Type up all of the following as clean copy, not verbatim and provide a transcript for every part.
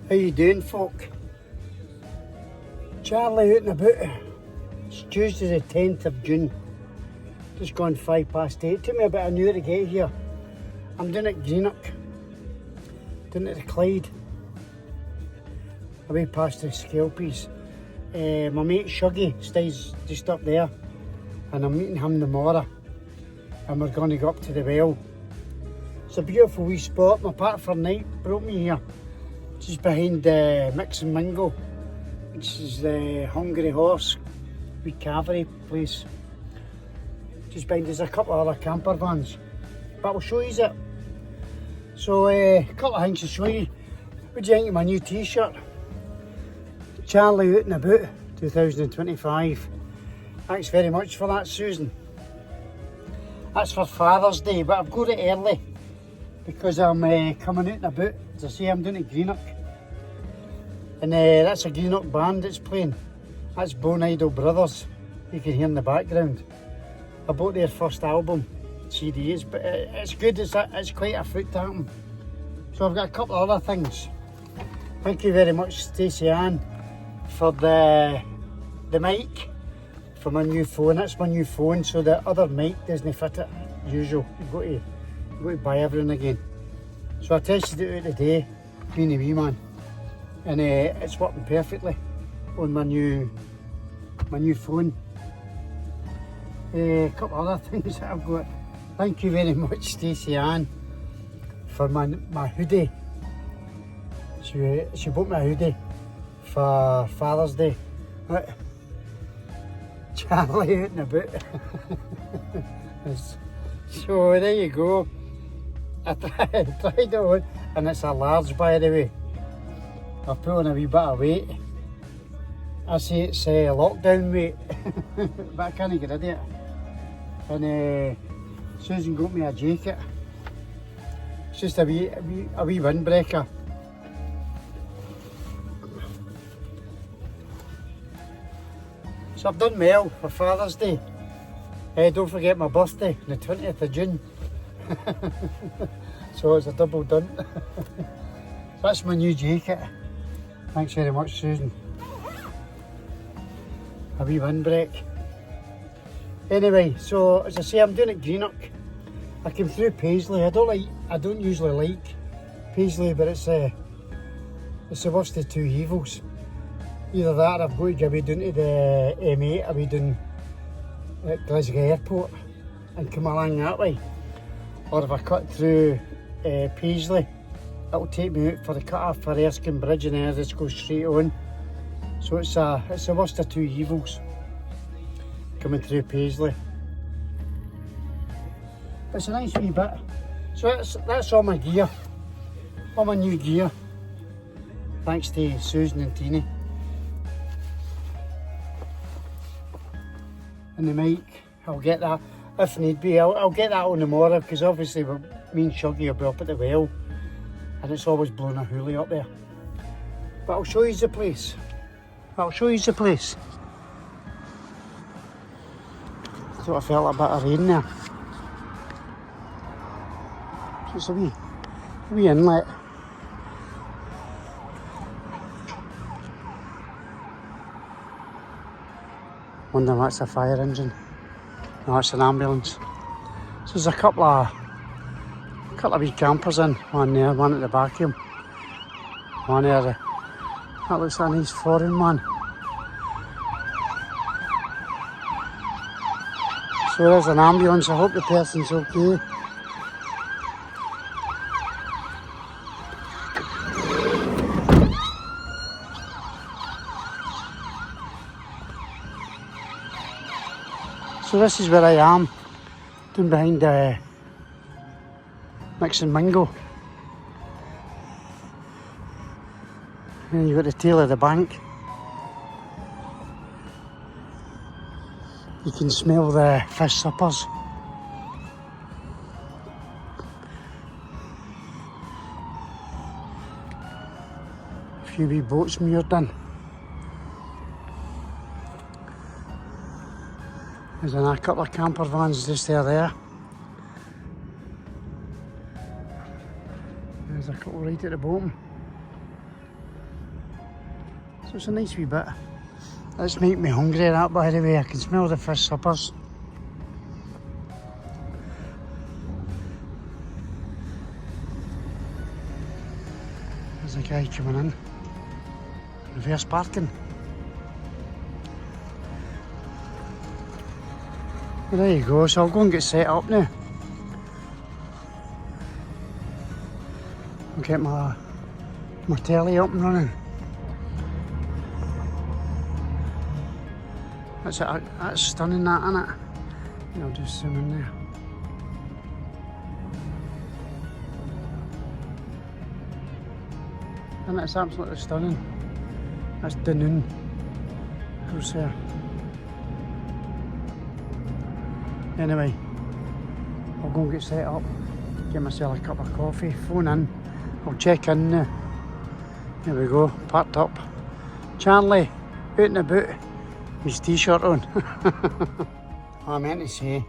How you doing, folk? Charlie out and about. It's Tuesday the 10th of June. Just gone 8:05. Took me about an hour to get here. I'm down at Greenock, down at the Clyde, away past the Skelpies. My mate Shuggy stays just up there, and I'm meeting him tomorrow, and we're going to go up to the well. It's a beautiful wee spot. My partner for night brought me here, just behind Mix and Mingle, which is the Hungry Horse wee cavalry place. Just behind there's a couple of other camper vans, but I'll show you it. So a couple of things to show you. What do you think of my new t-shirt? Charlie Oot and About 2025. Thanks very much for that, Susan. That's for Father's Day, but I've got it early because I'm coming out and about. As I say, I'm doing at Greenock, and that's a Greenock band that's playing. That's Bone Idol Brothers, you can hear in the background. I bought their first album, CDs, but it's good, it's quite a foot to happen. So I've got a couple of other things. Thank you very much, Stacey Ann, for the mic for my new phone. That's my new phone, so the other mic doesn't fit it usual. You've got to buy everything again. So I tested it out today, being a wee man, and it's working perfectly on my new phone. A couple other things that I've got. Thank you very much, Stacey Ann, for my hoodie. She bought me a hoodie for Father's Day. Charlie Out and About. So there you go. I tried it on, and it's a large, by the way. I've put on a wee bit of weight. I say it's lockdown weight, but I can't get rid of it. And Susan got me a jacket. It's just a wee windbreaker. So I've done well for Father's Day. Don't forget my birthday, the 20th of June. So it's a double done. That's my new jacket. Thanks very much, Susan. A wee windbreak. Anyway, so as I say, I'm doing at Greenock. I came through Paisley. I don't usually like Paisley, but it's the worst of two evils. Either that, or I've got to go down to the M8, I'll be down at Glasgow Airport and come along that way. Or if I cut through Paisley, it'll take me out for the cut off for Erskine Bridge, and then I just go straight on. So it's the worst of two evils, coming through Paisley. But it's a nice wee bit. So that's all my gear, all my new gear. Thanks to Susan and Teeny. And the mic, I'll get that if need be. I'll get that on tomorrow, because obviously me and Shuggy will be up at the well, and it's always blowing a hoolie up there. But I'll show you the place. Thought I felt a bit of rain there. So it's a wee inlet. Wonder if that's a fire engine. No, it's an ambulance. So there's a couple of wee campers in. One there, one at the back of him. One there. That looks like a nice foreign one. So there's an ambulance. I hope the person's okay. So this is where I am, down behind Mix and Mingle. And you've got the tail of the bank. You can smell the fish suppers. A few wee boats moored in. There's a couple of camper vans just there. There's a couple right at the bottom. So it's a nice wee bit. That's making me hungry, that, by the way. I can smell the fish suppers. There's a guy coming in. Reverse parking. Well, there you go, so I'll go and get set up now. I'll get my telly up and running. That's it, that's stunning, that, isn't it? Yeah, I'll just zoom in there. And it's absolutely stunning. That's Dunoon. Who's there? Anyway, I'll go and get set up, get myself a cup of coffee, phone in, I'll check in now. There we go, parked up. Charlie, out and about, his t-shirt on. I meant to say,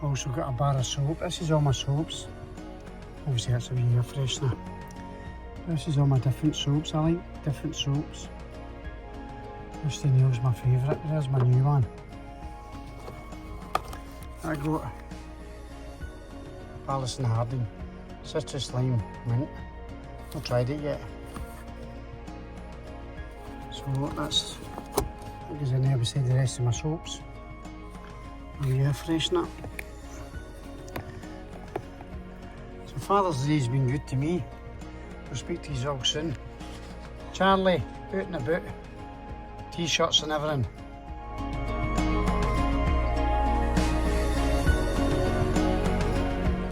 I also got a bar of soap. This is all my soaps. Obviously that's a wee air freshener. This is all my different soaps. I like different soaps. Rusty Nail's my favourite. There's my new one. I got Alice and Harding Citrus Lime Mint. Not tried it yet. So that's what goes in there beside the rest of my soaps. My air freshener. So Father's Day's been good to me. We'll speak to you all soon. Charlie, out and about. T-shirts and everything.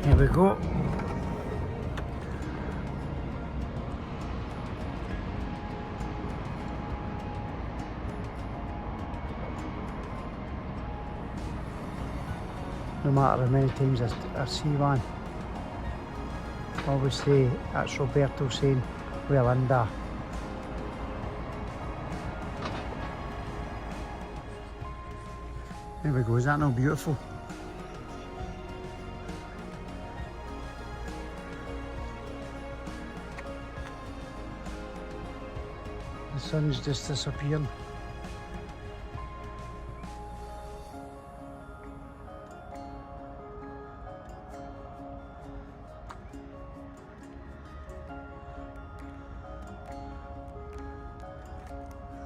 Here we go. No matter how many times I see one, I always say, that's Roberto saying, well, Linda. There we go, is that not beautiful? The sun's just disappearing.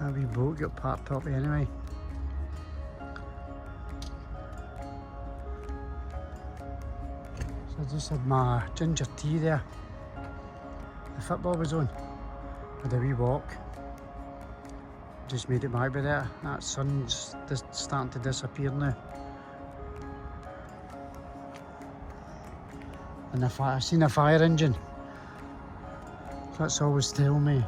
That wee boat got parked up anyway. So I just had my ginger tea there. The football was on. Had a wee walk. Just made it back by there. That sun's just starting to disappear now. And I seen a fire engine. That's always tell me.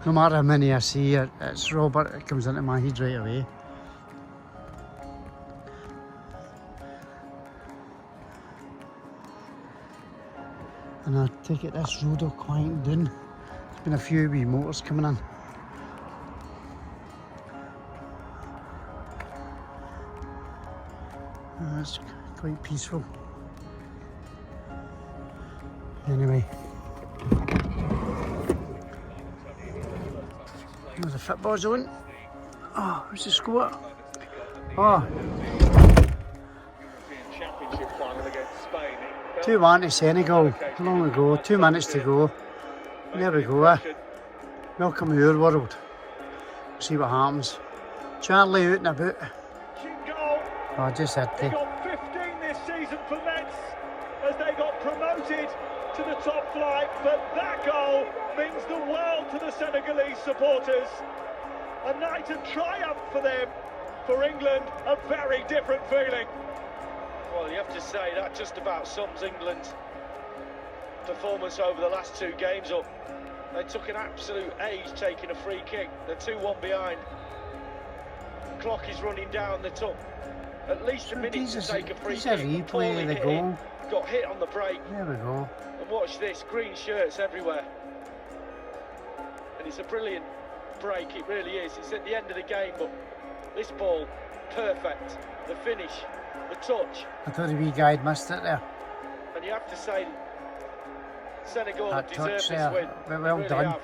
No matter how many I see, it's Robert, it comes into my head right away. And I take it this road will quiet down. There's been a few wee motors coming in. It's quite peaceful. Anyway. The football's on. Oh, who's the score? Oh. 2-1 to Senegal. How long ago? 2 minutes to go. There we go. Welcome to our world. See what happens. Charlie out and about. Oh, just had They to. got 15 this season for Metz as they got promoted to the top flight, but that goal means the world to the Senegalese supporters. A night of triumph for them. For England, a very different feeling. Well, you have to say that just about sums England's performance over the last 2 games up. They took an absolute age taking a free kick. They're 2-1 behind. The clock is running down. They took at least a minute to take a free kick. Replay of the goal. Got hit on the break. There we go. And watch this, green shirts everywhere. And it's a brilliant break, it really is. It's at the end of the game, but this ball, perfect. The finish, the touch. I thought the wee guy missed it there. And you have to say, Senegal That deserve touch this there. win. Well They really done. have.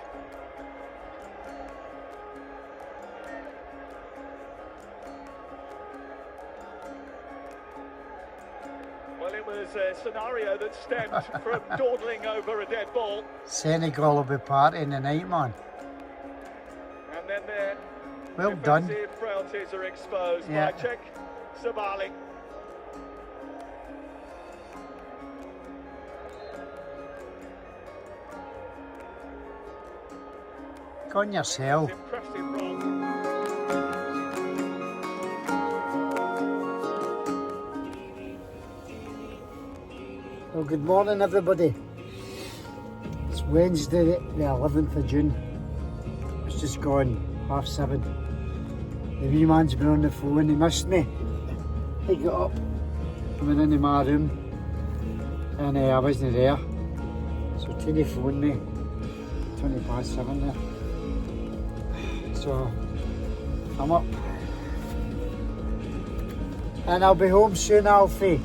was a scenario that stemmed from dawdling over a dead ball. Senegal will be partying tonight, man. And then their Well done. defensive frailties are exposed Yeah. by Czech Sabali. Go on yourself. Impressive run. Well, good morning, everybody. It's Wednesday, the 11th of June. It's just gone 7:30. The wee man's been on the phone, he missed me. He got up, I went into my room, and I wasn't there. So Tini phoned me, 7:20 there. So, I'm up. And I'll be home soon, Alfie.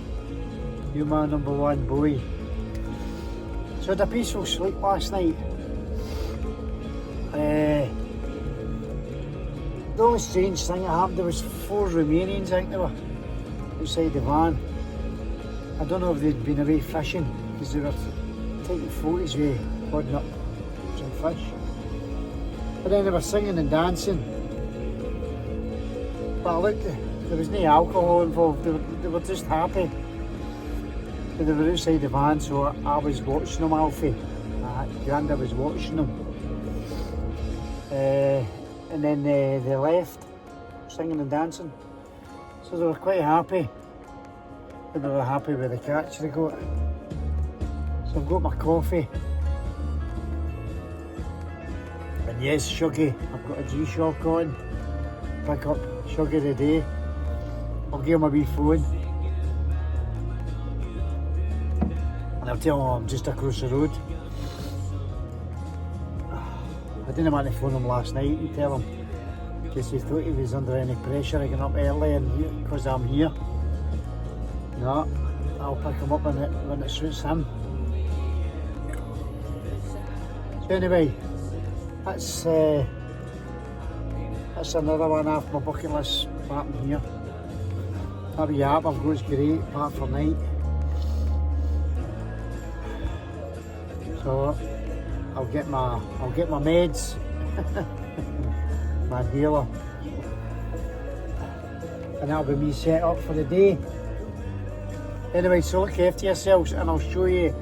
You're my number one boy. So I had a peaceful sleep last night. The only strange thing that happened, there was 4 Romanians, I think they were, outside the van. I don't know if they'd been away fishing, because they were taking photos with holding up some fish. But then they were singing and dancing. But I looked, there was no alcohol involved, they were just happy. They were outside the van, so I was watching them, Alfie. Granda was watching them. And then they left, singing and dancing. So they were quite happy. They were happy with the catch they got. So I've got my coffee. And yes, Shuggy, I've got a G-Shock on. Pick up Shuggy today. I'll give him a wee phone. And I'll tell him I'm just across the road. I didn't want to phone him last night and tell him, in case he thought he was under any pressure of getting up early and because I'm here. No, I'll pick him up when it suits him. So anyway, that's another one off my bucket list happening here. That wee app I've got is great, apart from night. So I'll get my meds, my dealer, and that'll be me set up for the day. Anyway, so look after yourselves, and I'll show you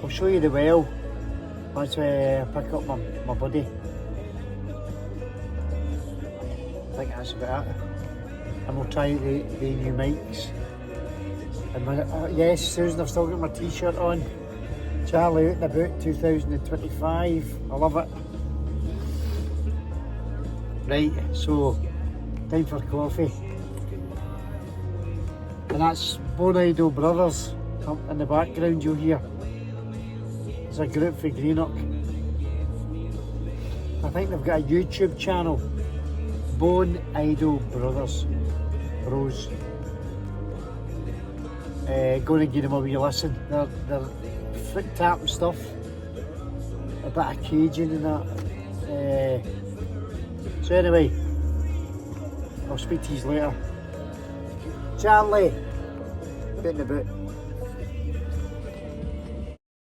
the well once I pick up my buddy. I think that's about it. And we'll try the new mics. And yes, Susan, I've still got my t-shirt on. Charlie Oot and About 2025. I love it. Right, so time for coffee. And that's Bonaido Brothers in the background you'll hear. It's a group for Greenock. I think they've got a YouTube channel. Bonaido Brothers. Bros. Going to give them a wee listen. They're foot tap and stuff, a bit of Cajun and that. So anyway, I'll speak to you later. Charlie, Oot and About.